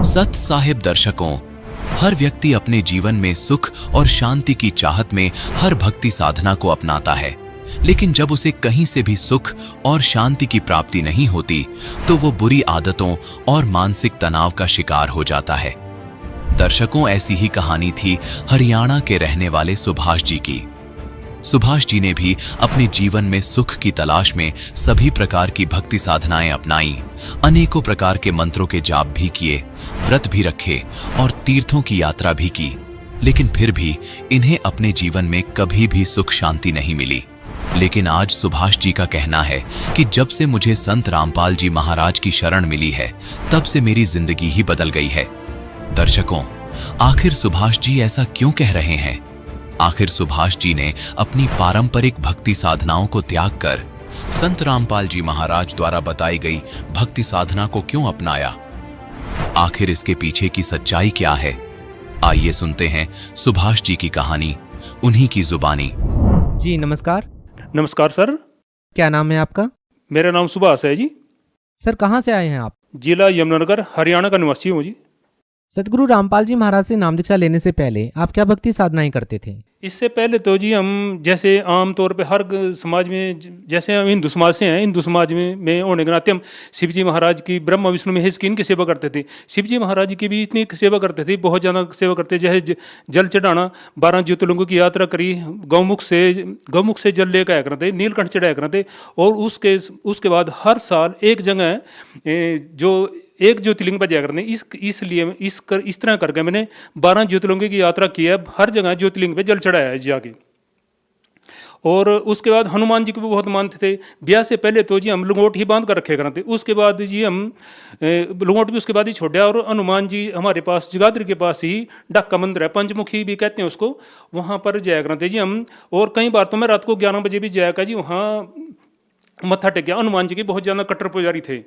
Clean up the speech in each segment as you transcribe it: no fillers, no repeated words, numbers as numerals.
सत साहिब दर्शकों, हर व्यक्ति अपने जीवन में सुख और शांति की चाहत में हर भक्ति साधना को अपनाता है, लेकिन जब उसे कहीं से भी सुख और शांति की प्राप्ति नहीं होती तो वो बुरी आदतों और मानसिक तनाव का शिकार हो जाता है। दर्शकों, ऐसी ही कहानी थी हरियाणा के रहने वाले सुभाष जी की। सुभाष जी ने भी अपने जीवन में सुख की तलाश में सभी प्रकार की भक्ति साधनाएं अपनाई, अनेकों प्रकार के मंत्रों के जाप भी किए, व्रत भी रखे और तीर्थों की यात्रा भी की, लेकिन फिर भी इन्हें अपने जीवन में कभी भी सुख शांति नहीं मिली। लेकिन आज सुभाष जी का कहना है कि जब से मुझे संत रामपाल जी महाराज की शरण मिली है, तब से मेरी जिंदगी ही बदल गई है। दर्शकों, आखिर सुभाष जी ऐसा क्यों कह रहे हैं? आखिर सुभाष जी ने अपनी पारंपरिक भक्ति साधनाओं को त्याग कर संत रामपाल जी महाराज द्वारा बताई गई भक्ति साधना को क्यों अपनाया? आखिर इसके पीछे की सच्चाई क्या है? आइए सुनते हैं सुभाष जी की कहानी, उन्हीं की जुबानी। जी नमस्कार। नमस्कार सर। क्या नाम है आपका? मेरा नाम सुभाष है जी। सर कहाँ से आए हैं आप? जिला यमुनानगर, हरियाणा का निवासी हूँ जी। सतगुरु रामपाल जी महाराज से नाम दीक्षा लेने से पहले आप क्या भक्ति साधनाएं करते थे? इससे पहले तो जी हम जैसे आम तौर पे हर समाज में, जैसे हम हिंदू समाज से हैं, हिंदू समाज में होने के नाते हम शिव जी महाराज की, ब्रह्मा विष्णु महेश की, इनकी सेवा करते थे। शिव जी महाराज की भी इतनी सेवा करते थे, बहुत ज़्यादा सेवा करते। जैसे जल चढ़ाना, 12 ज्योतिर्लिंगों की यात्रा करी, गौमुख से जल लेकर आया करते, नीलकंठ चढ़ाया करते। और उसके बाद हर साल एक जगह जो एक ज्योतिर्लिंग पर जाकर इसलिए इस तरह करके मैंने 12 ज्योतिर्लिंगों की यात्रा की है। हर जगह ज्योतिर्लिंग पे जल चढ़ाया है जाके। और उसके बाद हनुमान जी को भी बहुत मानते थे। ब्याह से पहले तो जी हम लंगोट ही बांध कर रखे करते, उसके बाद जी हम लंगोट भी उसके बाद ही छोड़ा। और हनुमान जी हमारे पास जगाधरी के पास ही डाका मंदिर है, पंचमुखी भी कहते हैं उसको, वहाँ पर जाया करते जी हम। और कई बार तो मैं रात को 11 बजे भी जाया कर जी, वहाँ मत्था टेकिया। हनुमान जी के बहुत ज़्यादा कट्टर पुजारी थे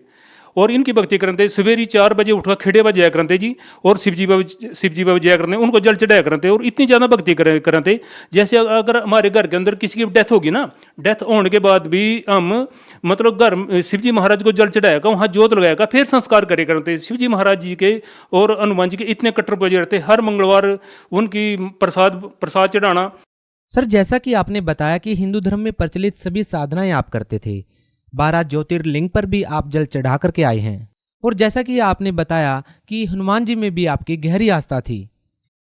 और इनकी भक्ति करते। सवेरे 4 बजे उठकर खेड़े पर जाया करते जी, और शिव जी बाबा जाया करते, उनको जल चढ़ाया करते। और इतनी ज़्यादा भक्ति करते, जैसे अगर हमारे घर के अंदर किसी की डेथ होगी ना, डेथ होने के बाद भी हम मतलब घर शिव जी महाराज को जल चढ़ाएगा, वहाँ जोत लगाएगा, फिर संस्कार करे करते। शिव जी महाराज जी के और हनुमान जी के इतने कट्टर पुजारी रहते। हर मंगलवार उनकी प्रसाद चढ़ाना। सर जैसा कि आपने बताया कि हिंदू धर्म में प्रचलित सभी साधनाएं आप करते थे, 12 ज्योतिर्लिंग पर भी आप जल चढ़ा करके आए हैं, और जैसा कि आपने बताया कि हनुमान जी में भी आपकी गहरी आस्था थी,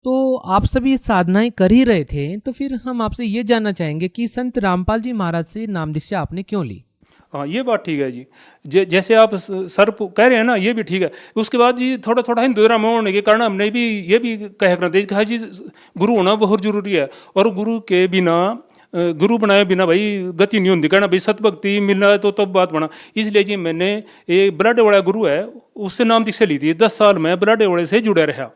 तो आप सभी साधनाएं कर ही रहे थे। तो फिर हम आपसे ये जानना चाहेंगे कि संत रामपाल जी महाराज से नाम दीक्षा आपने क्यों ली? हाँ, ये बात ठीक है जी। जैसे आप सर कह रहे हैं ना, ये भी ठीक है। उसके बाद जी थोड़ा थोड़ा हिंदू धर्म होने के कारण हमने भी ये भी कह करते कहा जी गुरु होना बहुत जरूरी है, और गुरु के बिना, गुरु बनाए बिना भाई गति नहीं होती। कहना भाई सतभक्ति मिलना है तो तब बात बना। इसलिए जी मैंने एक बलाडेवाड़ा गुरु है, उससे नाम दीक्षा ली थी। 10 साल में बलाडेवाड़े से जुड़ा रहा,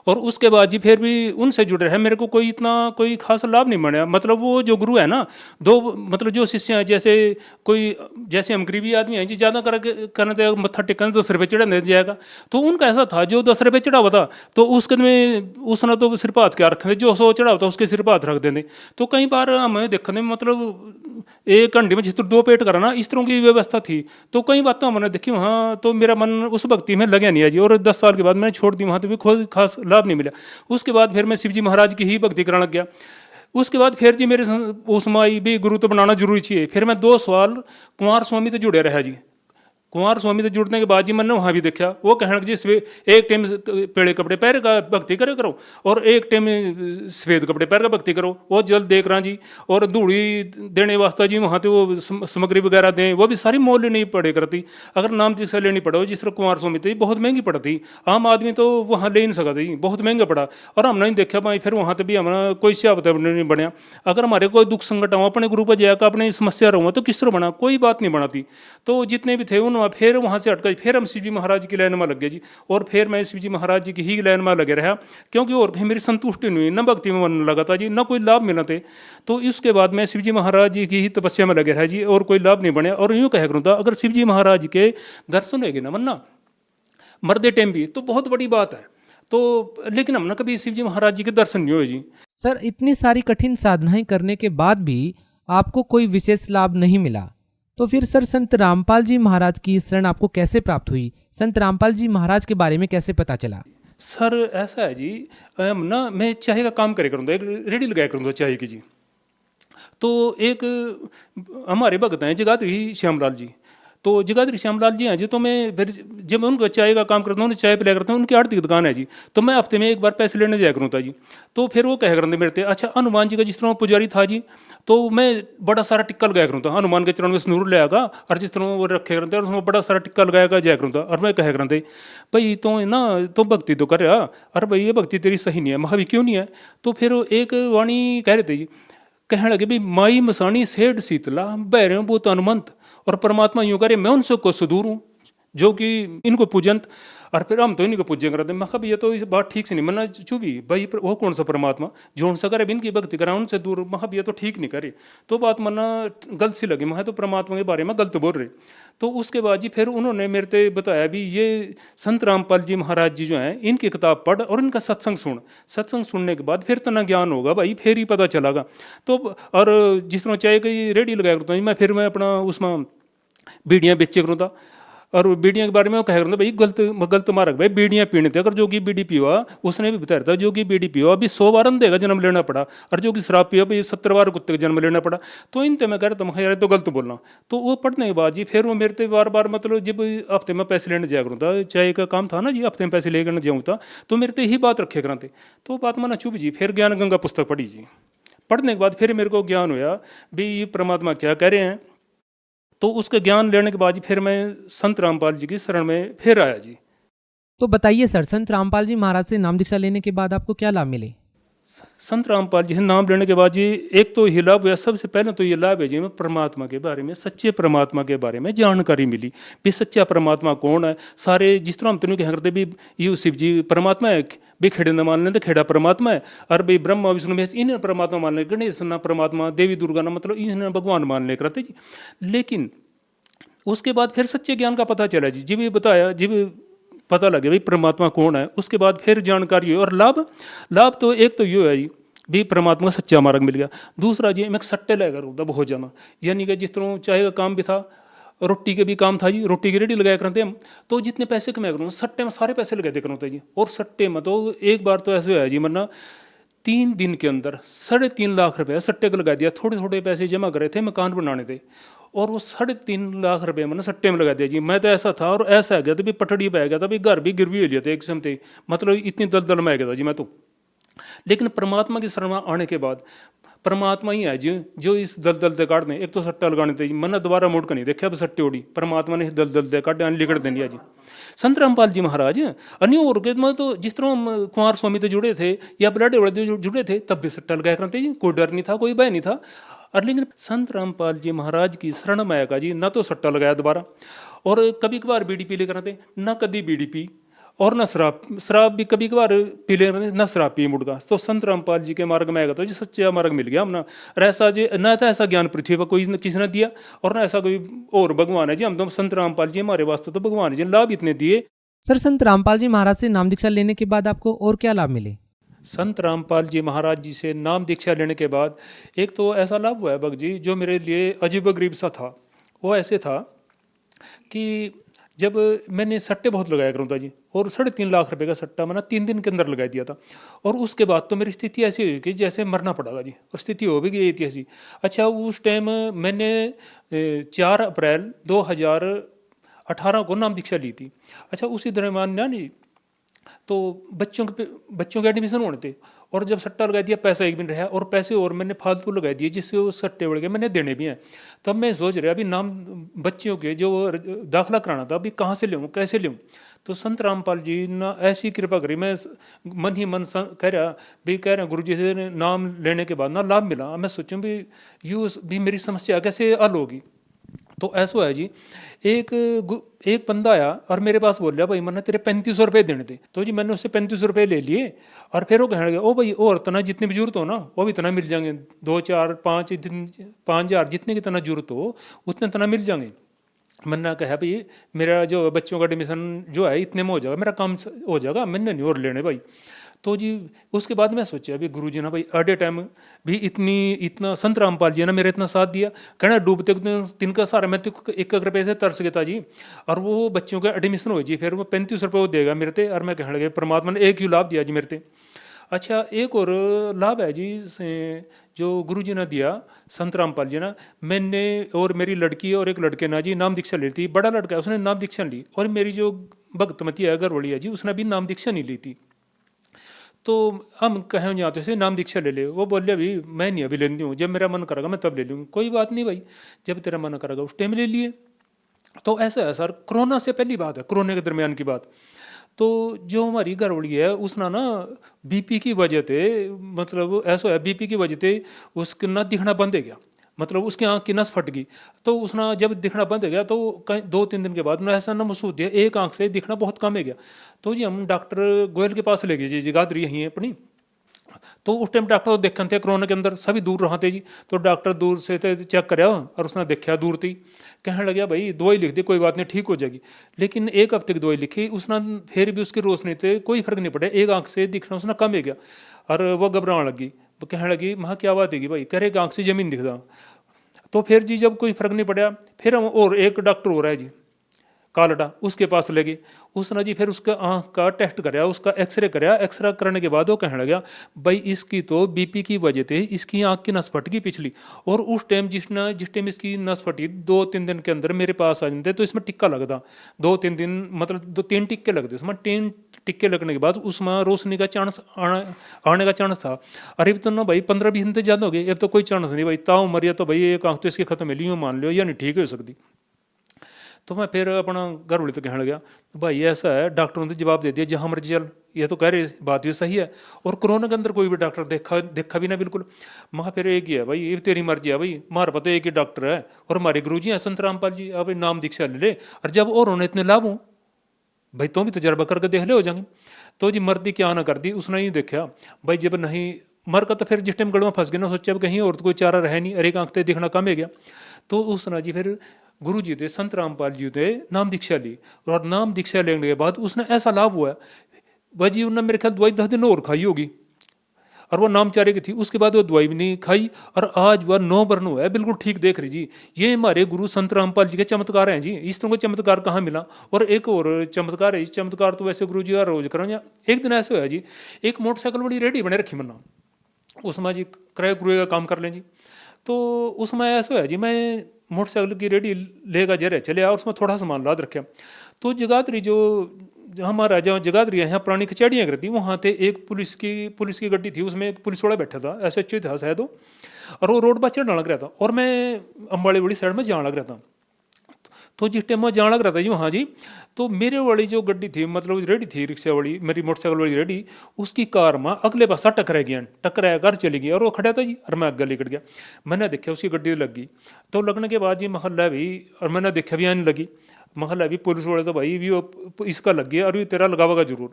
और उसके बाद जी फिर भी उनसे जुड़े रहे। मेरे को कोई खास लाभ नहीं मिला। मतलब वो जो गुरु है ना, मतलब जो शिष्य हैं, जैसे हम गरीबी आदमी हैं जी, ज़्यादा करने मत्था टेकने 10 रुपये चढ़ाने जाएगा। तो उनका ऐसा था, जो 10 रुपये चढ़ा हुआ था तो उसने तो सिर पर हाथ क्या रखे थे, जो 100 चढ़ा हुआ था उसके सिर पर हाथ रख देते। तो कई बार हमें देखने में मतलब एक अंडे में जितना 2 पेट कराना, इस तरह की व्यवस्था थी। तो कई बातें हमने देखी वहाँ, तो मेरा मन उस भक्ति में लगे नहीं है जी। और 10 साल के बाद मैंने छोड़ दी, वहाँ तो भी कोई खास लाभ नहीं मिला। उसके बाद फिर मैं शिव जी महाराज की ही भक्ति कराने लग गया। उसके बाद फिर जी मेरे उसमें भी गुरु तो बनाना जरूरी चाहिए। फिर मैं 2 साल कुंवर स्वामी से जुड़े रहा जी। कुंवर स्वामी से जुड़ने के बाद जी मैंने वहाँ भी देखा, वो कहने लगे जी एक टाइम पेड़े कपड़े पैर का भक्ति करे करो, और एक टाइम सफ़ेद कपड़े पैर का भक्ति करो। वो जल देख रहा जी, और धूड़ी देने वास्ते जी वहाँ तो वो सामग्री वगैरह दें, वो भी सारी मोल नहीं पड़े करती। अगर नाम दीक्षा लेनी पड़ो, जिस तरह कुंवर स्वामी थी, बहुत महंगी पड़ती। आम आदमी तो वहाँ ले नहीं सकता जी, बहुत महंगा पड़ा। और हमने नहीं देखा भाई, फिर वहाँ तो भी हमारा कोई सियावत नहीं बनया। अगर हमारे कोई दुख संकट हो, अपने गुरु पर जाकर अपनी समस्या रहूँ तो किस तरह बना, कोई बात नहीं बनाती। तो जितने भी थे उन फिर वहाँ से हटकर फिर हम शिव जी महाराज की लाइन में लग गए जी। और फिर मैं शिव जी महाराज जी की ही लाइन में लगे रहा, क्योंकि और कहीं मेरी संतुष्टि नहीं हुई, न भक्ति में मन लगा था जी, न कोई लाभ मिला थे। तो इसके बाद मैं शिव जी महाराज जी की ही तपस्या में लगे रहा जी, और कोई लाभ नहीं बने। और यूँ कह करूँ था, अगर शिव जी महाराज के दर्शन होगी ना मन्ना मरदे टाइम भी, तो बहुत बड़ी बात है। तो लेकिन हमने कभी शिव जी महाराज जी के दर्शन नहीं हुए जी। सर इतनी सारी कठिन साधनाएं करने के बाद भी आपको कोई विशेष लाभ नहीं मिला, तो फिर सर संत रामपाल जी महाराज की शरण आपको कैसे प्राप्त हुई? संत रामपाल जी महाराज के बारे में कैसे पता चला? सर ऐसा है जी, ना मैं चाय का काम करे करूँगा, एक रेडी लगाया करूँगा चाय की जी। तो एक हमारे भगत हैं जगाधरी श्यामलाल जी, तो जगाधरी श्यामलाल जी हैं जी, तो मैं फिर जब मैं उनको चाय का काम करता हूँ, चाय पिलाया करता हूँ, उनकी आड़ती की दुकान है जी, तो मैं हफ्ते में एक बार पैसे लेने जाया करूँ था जी। तो फिर वो कह करते मेरे थे, अच्छा हनुमान जी का जिस तरह पुजारी था जी, तो मैं बड़ा सारा टिक्का लगाया करूँ था, हनुमान के चरण में सिंदूर ले आगा और जिस तरह वो रखे करते और उसमें बड़ा सारा टिक्का लगाया जाया करूँ था। और मैं कह करते भाई तो ना तो भक्ति तो कर रहा, अरे भाई ये भक्ति तेरी सही नहीं है। महा भी क्यों नहीं है? तो फिर एक वाणी कह रहे थे जी, कहने लगे भी माई मसानी सेठ शीतला बैरे भूत हनुमंत, और परमात्मा यूँ करे मैं उनसे को सुदूर हूँ जो कि इनको पूजंत, और फिर हम तो इन्हीं को पूज्य करते। मैं कहा ये तो इस बात ठीक से नहीं, मना चुभी भाई वो कौन सा परमात्मा जो उनसे करे इनकी भक्ति करा उनसे दूर, मैं ये तो ठीक नहीं करे। तो बात मना गलत सी लगी, मैं तो परमात्मा के बारे में गलत बोल रहे। तो उसके बाद जी फिर उन्होंने मेरे से बताया भी ये संत रामपाल जी महाराज जी जो हैं इनकी किताब पढ़ और इनका सत्संग सुन, सत्संग सुनने के बाद फिर तना ज्ञान होगा भाई, फिर ही पता चलेगा। तो और जिस तरह चाय की रेडी लगाया करता हूँ मैं, फिर मैं अपना उसमें बीड़ियाँ बेचे करूँ था, और बीड़ियाँ के बारे में वो कह रहा था भाई गलत मार्ग भाई बीड़ियाँ पीने थे, अगर जोगी बीड़ी पियो उसने भी बताया था जोगी बीड़ी पियो अभी 100 बार अंधे का जन्म लेना पड़ा, और जोगी शराब पियो अभी 70 बार कुत्ते का जन्म लेना पड़ा। तो इनते मैं कह रहा था यार तो गलत बोलना। तो वो पढ़ने के बाद जी फिर वो मेरे से बार बार मतलब जब हफ्ते में पैसे लेने जाया करूँ था, चाय का काम था ना जी, हफ्ते में पैसे लेकर जाऊँ था, तो मेरे से यही बात रखे कराते। तो बात माना चुप जी, फिर ज्ञान गंगा पुस्तक पढ़ी जी। पढ़ने के बाद फिर मेरे को ज्ञान हुआ भी ये परमात्मा क्या कह रहे हैं। तो उसके ज्ञान लेने के बाद जी फिर मैं संत रामपाल जी की शरण में फिर आया जी। तो बताइए सर, संत रामपाल जी महाराज से नाम दीक्षा लेने के बाद आपको क्या लाभ मिले? संत रामपाल जी से नाम लेने के बाद जी एक तो ये लाभ हुआ, सबसे पहले तो ये लाभ है जी मैं परमात्मा के बारे में, सच्चे परमात्मा के बारे में जानकारी मिली भी सच्चा परमात्मा कौन है। सारे जिस तरह हम तेनों कह करते भी ये शिव जी परमात्मा है, भी खेड़े न मान लेते खेड़ा परमात्मा है, और भाई ब्रह्मा विष्णु महेश इन्हें परमात्मा मान ले, गणेश ना परमात्मा, देवी दुर्गा ना मतलब इन्हें भगवान मान ले करते जी। लेकिन उसके बाद फिर सच्चे ज्ञान का पता चला जी, जब ये बताया जब पता लगे भाई परमात्मा कौन है, उसके बाद फिर जानकारी हुई। और लाभ तो एक तो ये है जी भी परमात्मा का सच्चा मार्ग मिल गया। दूसरा जी मैं सट्टे लेकर होता बहुत जाना, यानी कि जिस तरह चाय का काम भी था, रोटी के भी काम था जी, रोटी की रेडी लगाया करते हम, तो जितने पैसे कमाया करूँ सट्टे में सारे पैसे लगा दे करते जी। और सट्टे में तो एक बार तो ऐसे हुआ जी, वरना 3 दिन के अंदर 3.5 लाख रुपये सट्टे को लगा दिया। थोड़े थोड़े पैसे जमा करे थे, मकान बनाने थे, और वो 3.5 लाख रुपये मैंने सट्टे में लगा दिया जी। मैं तो ऐसा था और ऐसा आ गया था भी पटड़ी पे आ गया था, भी घर भी गिरवी हो लिया था एक समय थे, मतलब इतनी दलदल में आ गया था जी मैं तो। लेकिन परमात्मा की शरण में आने के बाद परमात्मा ही है जो इस दलदल दे काट दें। एक तो सट्टा लगाने थे जी, मैंने दोबारा मुड़ कर नहीं देखा, अब सट्टे उड़ी परमात्मा ने इस दलदल दे काट लिकड़ दे दिया जी। संत रामपाल जी महाराज अन्य और के में तो जिस तरह हम कुंवर स्वामी से जुड़े थे या बलाडे वाले जुड़े थे, तब भी सट्टा लगाया करते जी, कोई डर नहीं था, कोई भय नहीं था। और लेकिन संत रामपाल जी महाराज की शरण में आएगा जी, ना तो सट्टा लगाया दोबारा, और कभी कभार बीड़ी पी ले करते, ना कभी बीड़ी पी, और न शराब भी कभी कभार पी ले, न शराब पी मुड़गा। तो संत रामपाल जी के मार्ग में आएगा तो जी सच्चा मार्ग मिल गया हम ना। और ऐसा जी ना तो ऐसा ज्ञान पृथ्वी पर कोई किसी ने दिया, और ना ऐसा कोई और भगवान है जी, हम तो संत रामपाल जी हमारे वास्ते तो भगवान जी लाभ इतने दिए। सर संत रामपाल जी महाराज से नाम दीक्षा लेने के बाद आपको और क्या लाभ मिले? संत रामपाल जी महाराज जी से नाम दीक्षा लेने के बाद एक तो ऐसा लाभ हुआ है भक्त जी, जो मेरे लिए अजीब गरीब सा था। वो ऐसे था कि जब मैंने सट्टे बहुत लगाया करूँ था जी, और 3.5 लाख रुपए का सट्टा मैंने 3 दिन के अंदर लगा दिया था, और उसके बाद तो मेरी स्थिति ऐसी हुई कि जैसे मरना पड़ेगा जी, और स्थिति हो भी गई थी ऐसी। अच्छा उस टाइम मैंने 4 अप्रैल 2018 को नाम दीक्षा ली थी। अच्छा उसी दरमियान ना नहीं तो बच्चों के एडमिशन होने थे, और जब सट्टा लगा दिया पैसा एक भी नहीं रहा, और पैसे और मैंने फालतू लगा दिए जिससे वो सट्टे बढ़ गए, मैंने देने भी हैं। तब मैं सोच रहा अभी नाम बच्चों के जो दाखिला कराना था अभी कहाँ से लूँ कैसे लूँ। तो संत रामपाल जी ने ऐसी कृपा करी, मैं मन ही मन कह रहा गुरु जी से नाम लेने के बाद ना लाभ मिला। मैं सोचूं भी यूँ भी मेरी समस्या कैसे हल होगी। तो ऐसा है जी, एक बंदा आया और मेरे पास बोल रहा भाई मैंने तेरे 3500 रुपये देने थे। तो जी मैंने उससे 3500 रुपये ले लिए, और फिर वो कहने लगा ओ भाई और तना जितनी भी जरूरत हो ना वो भी तना मिल जाएंगे, 2 4 5 5,000 जितने की तना जरूरत हो उतने तना मिल जाएंगे। मैंने कहा भाई मेरा जो बच्चों का एडमिशन जो है इतने में हो जाएगा, मेरा काम हो जाएगा, मैंने नहीं और लेने भाई। तो जी उसके बाद मैं सोचा अभी गुरु जी ना भाई एट ए टाइम भी इतना संत रामपाल जी ने मेरा इतना साथ दिया, कहना डूबते दिन का सारा मैं तो 1 रुपये से तरस गया था जी। और वो बच्चों का एडमिशन हो जी, फिर वो 35 रुपये वो देगा मेरे ते, और मैं कहने लगे परमात्मा ने एक ही लाभ दिया जी मेरे ते। अच्छा एक और लाभ है जी जो गुरु जी ने दिया संत रामपाल जी ने, मैंने और मेरी लड़की और एक लड़के ने जी नाम दीक्षा ली थी। बड़ा लड़का है उसने नाम दीक्षा ली, और मेरी जो भक्तमती है घरवाली है जी उसने भी नाम दीक्षा नहीं ली थी। तो हम कहें यहाँ तो से नाम दीक्षा ले ले, वो बोले अभी मैं नहीं अभी लेती हूँ, जब मेरा मन करेगा मैं तब ले लूँगी। कोई बात नहीं भाई, जब तेरा मन करेगा उस टाइम ले लिए। तो ऐसा है सर, कोरोना से पहली बात है, कोरोना के दरमियान की बात। तो जो हमारी घरवाली है उसना ना बीपी की वजह से, मतलब ऐसा है बीपी की वजह से उसका ना दिखना बंद हो गया, मतलब उसकी आँख की नस फट गई। तो उसना जब दिखना बंद हो गया तो कहीं 2-3 दिन के बाद ना ऐसा ना महसूस दिया, एक आँख से दिखना बहुत कम हो गया। तो जी हम डॉक्टर गोयल के पास ले गए जी, जगाधरी यहीं है अपनी। तो उस टाइम डॉक्टर देखन थे कोरोना के अंदर सभी दूर रहा थे जी। तो डॉक्टर दूर से चेक कराया और उसने देखा दूर थी, कहने लगे भाई दवाई लिख दी, कोई बात नहीं ठीक हो जाएगी। लेकिन 1 हफ्ते की दवाई लिखी उसने, फिर भी उसकी रोशनी से कोई फर्क नहीं पड़ा, एक आँख से दिखना उसने कम हो गया। और वो घबराने लगी, वो कहने लगी वहाँ क्या बात है भाई, कह रहे आँख से जमीन दिखता। तो फिर जी जब कोई फर्क नहीं पड़ा, फिर हम और एक डॉक्टर हो रहा है जी कालडा, उसके पास ले गए। उसने जी फिर उसका आँख का टेस्ट कराया, उसका एक्सरे कराया। एक्सरे करने के बाद वो कहने लगा भाई इसकी तो बीपी की वजह से इसकी आँख की नस फट गई पिछली। और उस टाइम जिस टाइम इसकी नस फटी 2-3 दिन के अंदर मेरे पास आ जाते तो इसमें टिक्का लगता, 2-3 दिन मतलब 2-3 टिक्के लगते उसमें। 3 टिक्के लगने के बाद उसमें रोशनी का चांस आने का चांस था। अरे अब तो ना भाई 15-20 दिन तो ज़्यादा हो गए, अब तो कोई चांस नहीं भाई, ताऊ मरिया तो भाई एक आँख तो इसकी खत्म है लियो मान लो, या नहीं ठीक हो सकती। तो मैं फिर अपना घर वाले तो कहने लगा भाई ऐसा है, डॉक्टरों ने जवाब दे दिया जहाँ मर्जी चल, ये तो कह रहे बात भी सही है। और कोरोना के अंदर कोई भी डॉक्टर देखा भी ना बिल्कुल। मैं फिर एक ही है भाई, ये तेरी मर्जी है भाई, हमारे पता एक ही डॉक्टर है और हमारे गुरु जी हैं संत रामपाल जी, अब नाम दीक्षा ले ले, और जब और उन्हें इतने लाभ हों भाई तो भी तजर्बा करके देख ले हो जाएंगे। तो जी मर्दी क्या ना कर दी, उसने ही देखा भाई जब नहीं मर का तो फिर जिस टाइम गड़ में फंस गया ना, सोचा कहीं और तो कोई चारा रहे नहीं, अरे आँख से दिखना कम हो गया। तो उसने जी फिर गुरु जी थे संत रामपाल जी थे नाम दीक्षा ली, और नाम दीक्षा लेने के बाद उसने ऐसा लाभ हुआ भाई जी, उन्होंने मेरे ख्याल दवाई 10 दिन और खाई होगी, और वो नामचारे की थी। उसके बाद वो दवाई भी नहीं खाई, और आज वह 9 बरन हुआ है बिल्कुल ठीक देख रही जी। ये हमारे गुरु संत रामपाल जी के चमत्कार हैं जी, इस तरह का चमत्कार कहाँ मिला। और एक और चमत्कार है, इस चमत्कार तो वैसे गुरु जी का रोज करो। एक दिन ऐसे हुआ जी, एक मोटरसाइकिल बड़ी रेडी बने रखी मना, उसमें जी क्रय क्रुय का काम कर लें जी। तो उसमें ऐसा है जी, मैं मोटरसाइकिल की रेडी लेगा जरे चले आ, उसमें थोड़ा सामान लाद रखे। तो जगाधरी जो हमारा जहाँ जगाधरी है यहाँ पुरानी कचहरियाँ करती, वहाँ थे एक पुलिस की गड्डी थी, उसमें एक पुलिस वाला बैठा था, SHO था शायद वो, और वो रोड पर चढ़ने लग रहा था और मैं अम्बाड़ी वाली साइड में जाने लग रहा था। तो जिस टाइम मैं जाने लग रहा था जी वहाँ जी, तो मेरे वाली जो गड्डी थी मतलब रेडी थी रिक्शा वाली, मेरी मोटरसाइकिल वाली रेडी, उसकी कार में अगले पासा टकरा गया, टकराया घर चली गई और वो खड़ा था जी, और मैं आगे निकल गया। मैंने देखा उसकी गड्डी लग गई। तो लगने के बाद जी महल्ला भी, और मैंने देखा भी आने लगी महल्ला भी, पुलिस वाले तो भाई भी वो इसका लग गया और ये तेरा लगावेगा जरूर।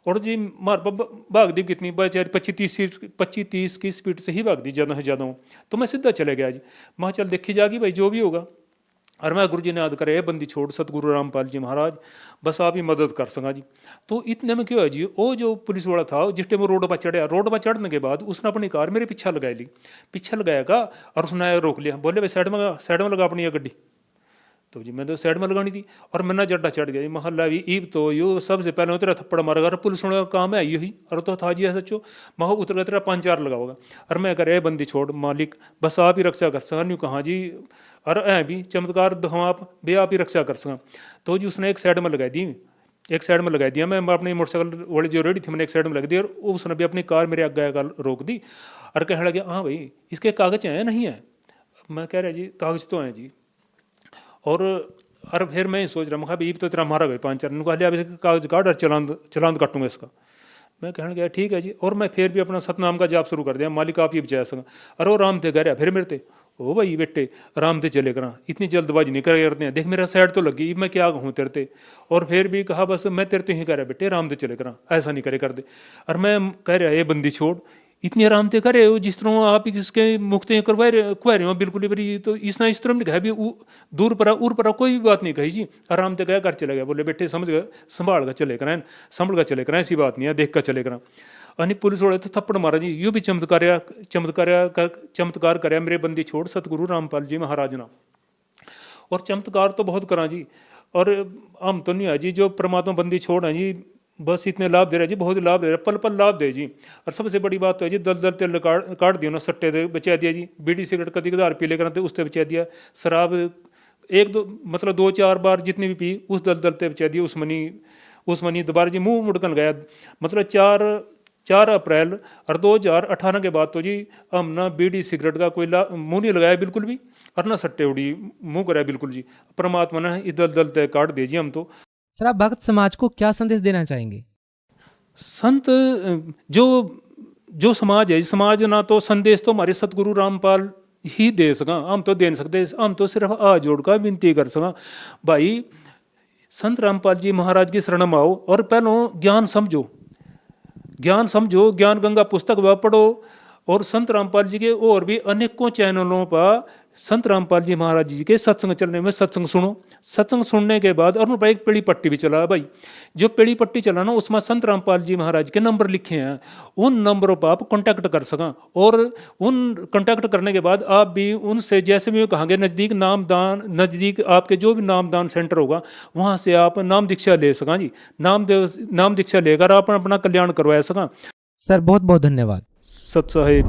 और जी मार भाग दी कितनी बेचारी 25-30 की स्पीड से ही भाग दी, ज़्यादा से ज़्यादा हूँ। तो मैं सीधा चले गया जी, मैं चल देखी जाएगी भाई जो भी होगा। और मैं गुरु जी ने याद करे बंदी छोड़ सतगुरु रामपाल जी महाराज, बस आप ही मदद कर सका जी। तो इतने में क्या है जी, वो जो पुलिस वाला था जिस टाइम वो रोड पर चढ़ा, रोड पर चढ़ने के बाद उसने अपनी कार मेरे पीछे लगाई ली, पीछे लगाएगा और उसने रोक लिया, बोले भाई साइड में लगा अपनी ये गड्डी। तो जी मैं तो साइड में लगानी थी और मैं ना जड्डा चढ़ गया जी। महल्ला भी ईब तो यो सबसे पहले तेरा थप्पड़ मारेगा, और पुलिस वाले का काम है यही, और तो था जी SHO, मैं उतर गया तेरा 5-4 लगाओगा। और मैं करे बंदी छोड़ मालिक, बस आप ही रक्षा कर सका, न्यू कहाँ जी, और ऐ भी चमत्कार दो आप बे आप ही रक्षा कर सका। तो जी उसने एक साइड में लगाई दी, एक साइड में लगा दिया, मैं अपनी मोटरसाइकिल वाली जो रेडी थी मैंने एक साइड में लगा दी, और उसने भी अपनी कार मेरे आगे रोक दी और कहने लगे हाँ भाई इसके कागज हैं नहीं है। मैं कह रहा जी कागज तो हैं जी। और फिर मैं सोच रहा मैं भाई तो तेरा मारा गया 5-4 दिन, कहा लिया कागज काट और चलान काटूंगा इसका। मैं कहने गया ठीक है जी। और मैं फिर भी अपना सतनाम का जाप शुरू कर दिया, मालिक आप ही बचाया सका। और वो राम थे कह रहा फिर मेरे थे, ओ भाई बेटे आराम से चले करा, इतनी जल्दबाजी नहीं करते हैं, देख मेरा साइड तो लगी, मैं क्या कहूँ तेरे ते। और फिर भी कहा बस मैं तेरे तो ही कह रहा बेटे आराम से चले करा, ऐसा नहीं करे कर दे। और मैं कह रहा ये बंदी छोड़, इतनी आराम से करे हो जिस तरह आप इसके मुक्ति करवा रहे हो बिल्कुल ही बड़ी। तो इसने इस तरह नहीं कहा भी दूर पर उर पर कोई भी बात नहीं कही जी, आराम से गया घर चले गया, बोले बेटे समझ गए संभाल कर चले कराएं, संभल कर चले कराएं, ऐसी बात नहीं है, देख कर चले कराएं। अनि पुलिस वाले तो थप्पड़ मारा जी, यूँ भी चमत्कार कराया मेरे बंदी छोड़ सतगुरु रामपाल जी महाराज ना। और चमत्कार तो बहुत करा जी, और हम तो नहीं है जी, जो परमात्मा बंदी छोड़ है जी, बस इतने लाभ दे रहे जी, बहुत लाभ दे रहे, पल पल लाभ दे जी। और सबसे बड़ी बात तो है जी, दल दल तेल काट दिया ना, सट्टे दे बचा दिया जी, बीड़ी सिगरेट कभी कदार पी लेकर तो उससे बचा दिया, शराब एक दो मतलब 2-4 बार जितनी भी पी उस दल दल ते बचा दिया, उस मनी दोबारा जी मुंह मुड़कन गया। मतलब 4 अप्रैल और 2018 के बाद तो जी हम ना बीड़ी सिगरेट का कोई मुंह नहीं लगाया बिल्कुल भी, और ना सट्टे उड़ी मुंह कराया बिल्कुल जी। परमात्मा ने इस दल दल ते काट दे जी हम तो। सर, आप भक्त समाज को क्या संदेश देना चाहेंगे? संत जो समाज है, समाज ना तो संदेश तो हमारे सतगुरु रामपाल ही दे सका, हम तो दे नहीं सकते, हम तो सिर्फ हाथ जोड़ कर विनती कर सका भाई संत रामपाल जी महाराज की शरण में आओ, और पहले ज्ञान समझो, ज्ञान गंगा पुस्तक वह पढ़ो, और संत रामपाल जी के और भी अनेकों चैनलों पर संत रामपाल जी महाराज जी के सत्संग चलने में सत्संग सुनो। सत्संग सुनने के बाद और उन पर एक पेड़ी पट्टी भी चला भाई, जो पेड़ी पट्टी चला ना उसमें संत रामपाल जी महाराज के नंबर लिखे हैं, उन नंबरों पर आप कांटेक्ट कर सकें, और उन कांटेक्ट करने के बाद आप भी उनसे जैसे भी कहेंगे नज़दीक आपके जो भी नामदान सेंटर होगा वहाँ से आप नाम दीक्षा ले सकें जी, नाम दीक्षा लेकर आप अपना कल्याण करवा सकें। सर बहुत बहुत धन्यवाद। सत साहिब।